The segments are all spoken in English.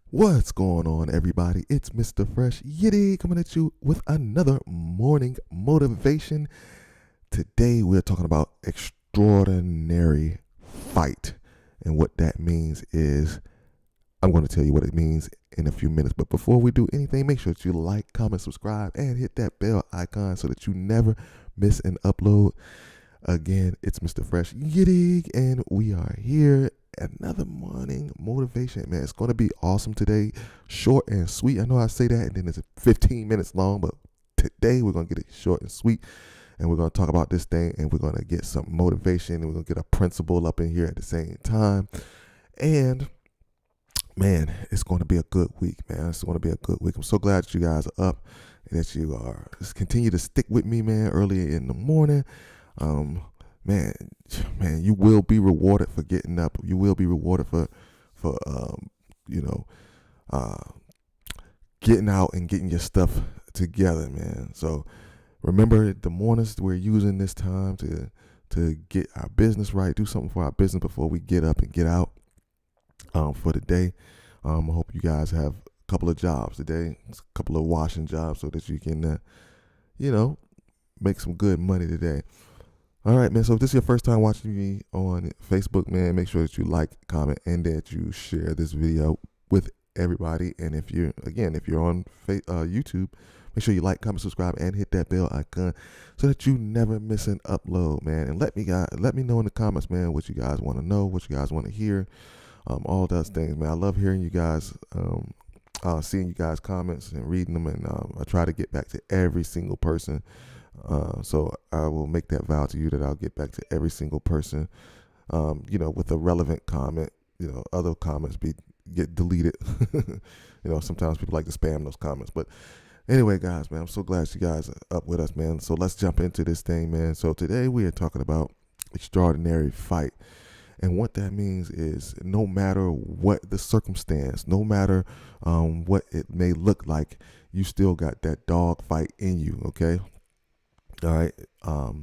What's going on, everybody? It's Mr. Fresh Yitty coming at you with another morning motivation. Today, we're talking about extraordinary fight. And what that means is, I'm going to tell you what it means in a few minutes. But before we do anything, make sure that you like, comment, subscribe, and hit that bell icon so that you never miss an upload. Again, it's Mr. Fresh Yitty, and we are here. Another morning motivation, man. It's going to be awesome today. Short and sweet. I know I say that, and then it's 15 minutes long, but today we're going to get it short and sweet, and we're going to talk about this thing, and we're going to get some motivation, and we're going to get a principle up in here at the same time. And man, it's going to be a good week, man. It's going to be a good week. I'm so glad that you guys are up and that you are just continue to stick with me, man, early in the morning. Man, you will be rewarded for getting up. You will be rewarded for you know, getting out and getting your stuff together, man. So remember, the mornings we're using this time to get our business right, do something for our business before we get up and get out for the day. I hope you guys have a couple of jobs today, a couple of washing jobs, so that you can, make some good money today. All right, man. So if this is your first time watching me on Facebook, man, make sure that you like, comment, and that you share this video with everybody. And if you're on YouTube, make sure you like, comment, subscribe, and hit that bell icon so that you never miss an upload, man. And let me know in the comments, man, what you guys want to know, what you guys want to hear, all those things, man. I love hearing you guys, seeing you guys' comments and reading them, and I try to get back to every single person. So I will make that vow to you that I'll get back to every single person, with a relevant comment. Other comments get deleted. Sometimes people like to spam those comments. But anyway, guys, man, I'm so glad you guys are up with us, man. So let's jump into this thing, man. So today we are talking about extraordinary fight. And what that means is, no matter what the circumstance, no matter what it may look like, you still got that dog fight in you, okay? All right. A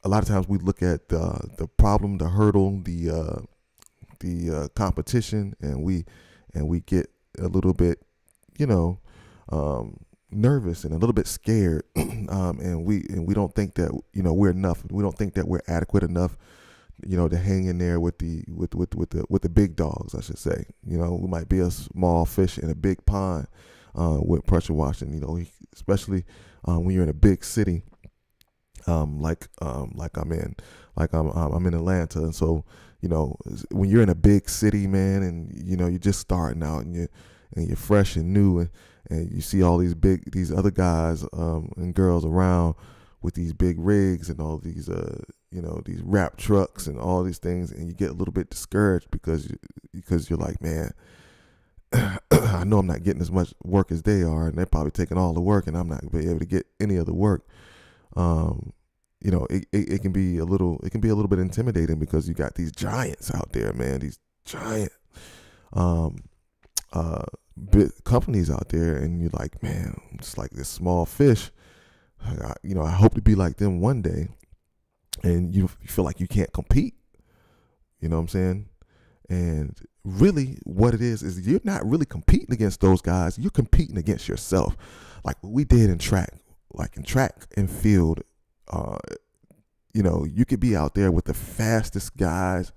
lot of times we look at the problem, the hurdle, the competition, and we get a little bit, nervous and a little bit scared, and we don't think that we're enough. We don't think that we're adequate enough, to hang in there with the big dogs, I should say. We might be a small fish in a big pond. With pressure washing, especially when you're in a big city, like I'm in Atlanta, and so when you're in a big city, man, and you're just starting out, and you're fresh and new, and you see all these other guys and girls around with these big rigs and all these these wrap trucks and all these things, and you get a little bit discouraged because you're like, man, I know I'm not getting as much work as they are, and they're probably taking all the work, and I'm not gonna be able to get any of the work. It can be a little bit intimidating because you got these giants out there, man. These giant big companies out there, and you're like, man, I'm just like this small fish. I hope to be like them one day, and you feel like you can't compete. You know what I'm saying? And really what it is you're not really competing against those guys. You're competing against yourself. Like what we did in track, and field, you could be out there with the fastest guys,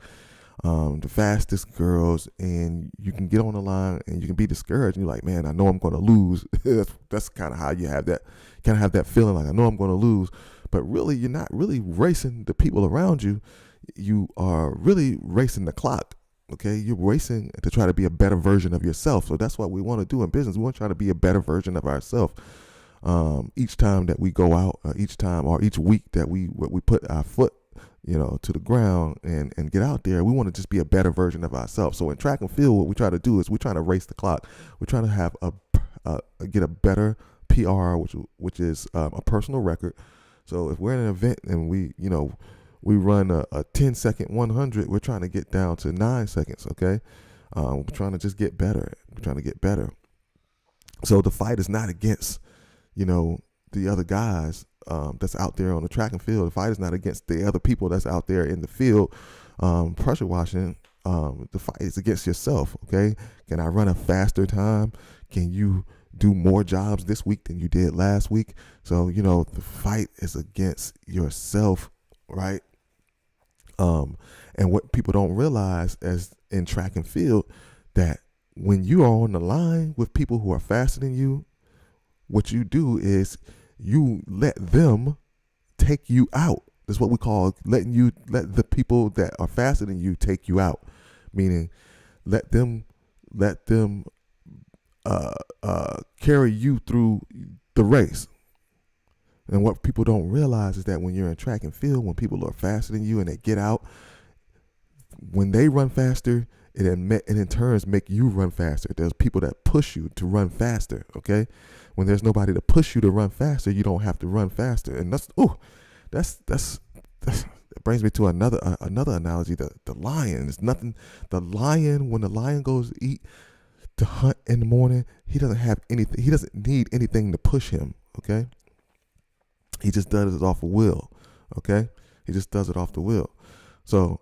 the fastest girls, and you can get on the line and you can be discouraged. And you're like, man, I know I'm going to lose. that's kind of how you have that feeling, like I know I'm going to lose. But really, you're not really racing the people around you. You are really racing the clock. Okay, you're racing to try to be a better version of yourself. So that's what we want to do in business. We want to try to be a better version of ourselves. Each time that we go out, each week that we put our foot, to the ground and get out there, we want to just be a better version of ourselves. So in track and field, what we try to do is we're trying to race the clock. We're trying to have get a better PR, which is a personal record. So if we're in an event and we run a 10-second 100, we're trying to get down to 9 seconds, okay? We're trying to just get better. We're trying to get better. So the fight is not against, the other guys that's out there on the track and field. The fight is not against the other people that's out there in the field pressure washing. The fight is against yourself. Okay, can I run a faster time? Can you do more jobs this week than you did last week? So the fight is against yourself, right? And what people don't realize as in track and field, that when you are on the line with people who are faster than you, what you do is you let them take you out. That's what we call let the people that are faster than you take you out. Meaning let them carry you through the race. And what people don't realize is that when you're in track and field, when people are faster than you and they get out, when they run faster, it in turns make you run faster. There's people that push you to run faster. Okay, when there's nobody to push you to run faster, you don't have to run faster. And that brings me to another analogy. The lion is nothing. The lion, when the lion goes to eat, to hunt in the morning, he doesn't have anything. He doesn't need anything to push him. Okay, he just does it off of will. Okay, he just does it off the will. So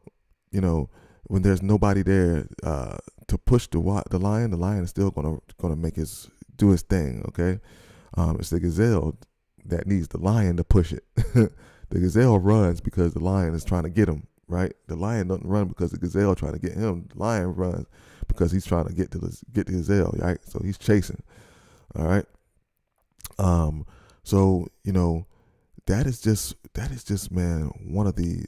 when there's nobody there to push the lion is still gonna do his thing. Okay, it's the gazelle that needs the lion to push it. The gazelle runs because the lion is trying to get him. Right? The lion doesn't run because the gazelle trying to get him. The lion runs because he's trying to get the gazelle. Right? So he's chasing. All right. So that is just man, one of the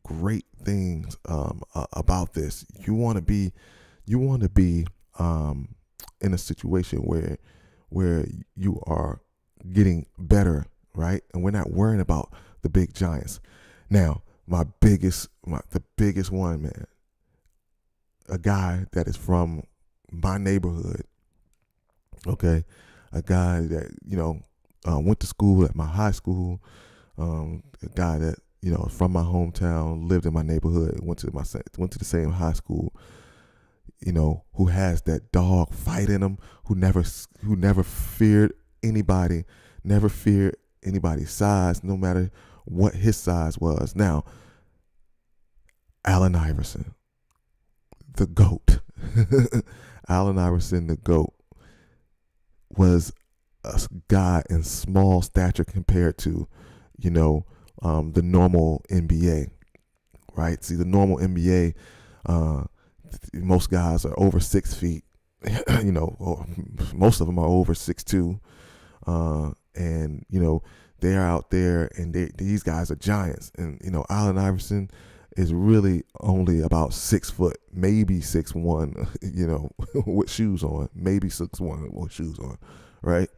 great things about this. You want to be in a situation where you are getting better, right? And we're not worrying about the big giants. Now, the biggest one, man, a guy that is from my neighborhood, okay, a guy that went to school at my high school, a guy that from my hometown, lived in my neighborhood, went to the same high school, who has that dog fight in him, who never feared anybody, never feared anybody's size, no matter what his size was. Now, Allen Iverson, the GOAT, Allen Iverson, the GOAT, was a guy in small stature compared to, the normal NBA, right? See, the normal NBA, most guys are over 6 feet, most of them are over 6'2", and they're out there, and these guys are giants. And Allen Iverson is really only about 6 foot, maybe 6'1", with shoes on, maybe 6'1" with shoes on, right?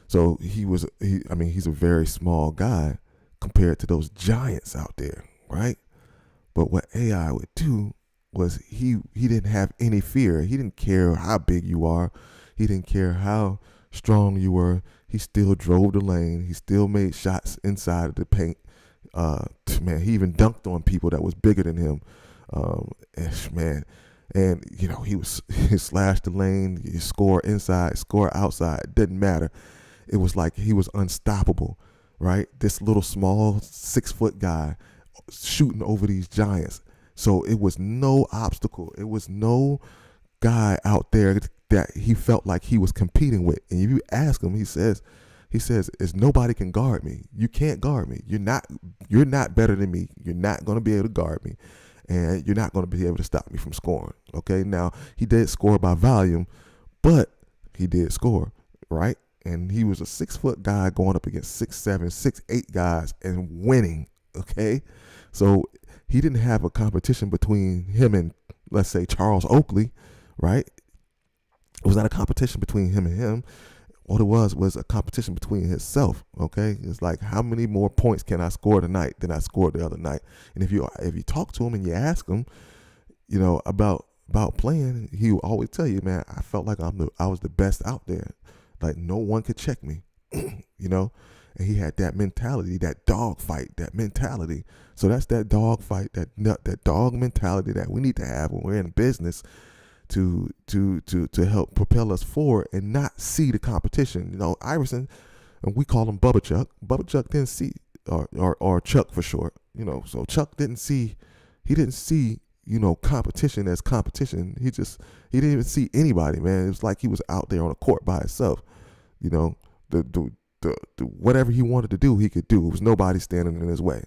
So he's a very small guy compared to those giants out there, right? But what AI would do was he didn't have any fear. He didn't care how big you are. He didn't care how strong you were. He still drove the lane. He still made shots inside of the paint. Man, he even dunked on people that was bigger than him. He slashed the lane. He score inside, score outside. It didn't matter. It was like he was unstoppable, right? This little small 6 foot guy shooting over these giants. So it was no obstacle. It was no guy out there that he felt like he was competing with. And if you ask him, he says, "Is nobody can guard me. You can't guard me. You're not better than me. You're not going to be able to guard me, and you're not going to be able to stop me from scoring." Okay. Now, he did score by volume, but he did score, right? And he was a 6 foot guy going up against 6'7", 6'8" guys and winning. Okay. So he didn't have a competition between him and, let's say, Charles Oakley, right? It was not a competition between him and him. What it was a competition between himself. Okay. It's like, how many more points can I score tonight than I scored the other night? And if you talk to him and you ask him, about playing, he will always tell you, man, I felt like I was the best out there. Like, no one could check me, And he had that mentality, that dog fight, that mentality. So that's that dog fight, that dog mentality that we need to have when we're in business to help propel us forward and not see the competition. Iverson, and we call him Bubba Chuck. Bubba Chuck didn't see, or Chuck for short. So Chuck didn't see competition as competition. He didn't even see anybody, man. It was like he was out there on a court by himself. The whatever he wanted to do, he could do. It was nobody standing in his way,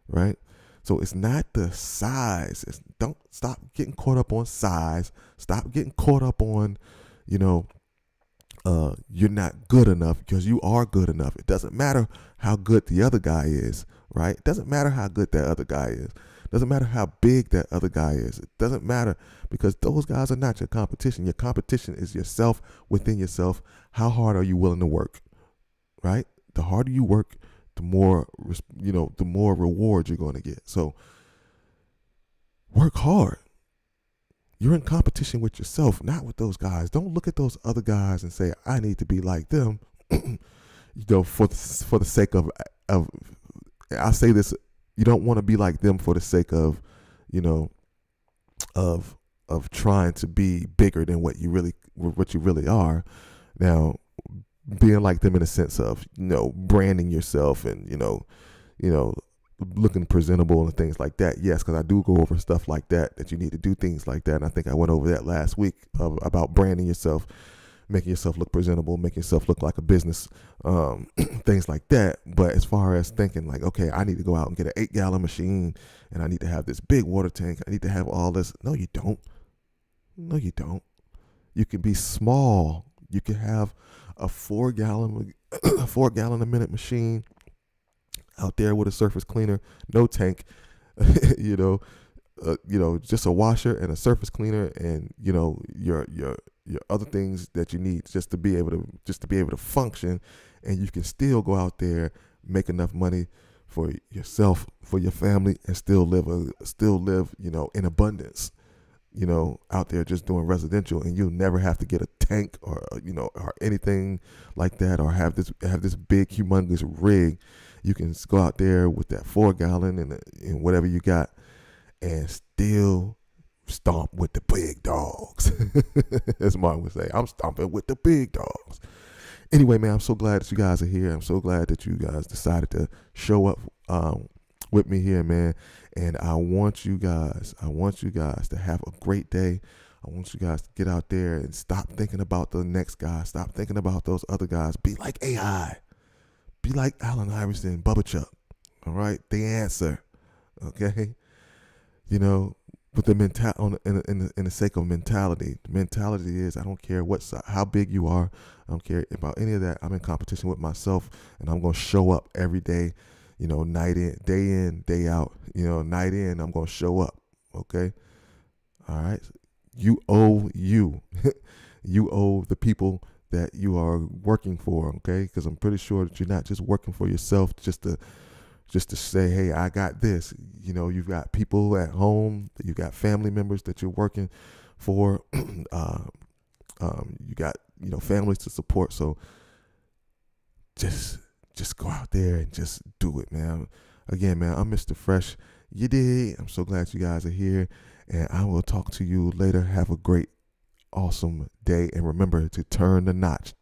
right? So it's not the size. Don't stop getting caught up on size. Stop getting caught up on, you're not good enough, because you are good enough. It doesn't matter how good the other guy is, right? It doesn't matter how good that other guy is. It doesn't matter how big that other guy is. It doesn't matter, because those guys are not your competition. Your competition is yourself within yourself. How hard are you willing to work, right? The harder you work, the more reward you're going to get. So work hard. You're in competition with yourself, not with those guys. Don't look at those other guys and say, I need to be like them, for the sake of I say this, you don't want to be like them for the sake of, of trying to be bigger than what you really are. Now, being like them in a sense of, branding yourself and, looking presentable and things like that. Yes, because I do go over stuff like that you need to do things like that. And I think I went over that last week about branding yourself, making yourself look presentable, making yourself look like a business, things like that. But as far as thinking like, okay, I need to go out and get an 8-gallon machine and I need to have this big water tank. I need to have all this. No, you don't. No, you don't. You can be small. You can have a 4-gallon a minute machine out there with a surface cleaner, no tank, just a washer and a surface cleaner, and your other things that you need just to be able to function, and you can still go out there, make enough money for yourself, for your family, and still live in abundance. Out there just doing residential, and you'll never have to get a tank or anything like that, or have this big humongous rig. You can go out there with that 4-gallon and whatever you got, and still stomp with the big dogs. As Martin would say, I'm stomping with the big dogs. Anyway, man, I'm so glad that you guys are here. I'm so glad that you guys decided to show up with me here, man. And I want you guys to have a great day. I want you guys to get out there and stop thinking about the next guy. Stop thinking about those other guys. Be like AI. Be like Allen Iverson, Bubba Chuck. All right, the answer. Okay, with the in the sake of mentality. The mentality is, I don't care how big you are. I don't care about any of that. I'm in competition with myself, and I'm gonna show up every day. Night in, day out. Night in, I'm gonna show up. Okay, all right. You owe you owe the people that you are working for, okay? Because I'm pretty sure that you're not just working for yourself just to say, hey, I got this. You've got people at home, you've got family members that you're working for, you got families to support. So just go out there and just do it, man. Again, man, I'm Mr. Fresh. You did. I'm so glad you guys are here, and I will talk to you later. Have a great, awesome day, and remember to turn the notch.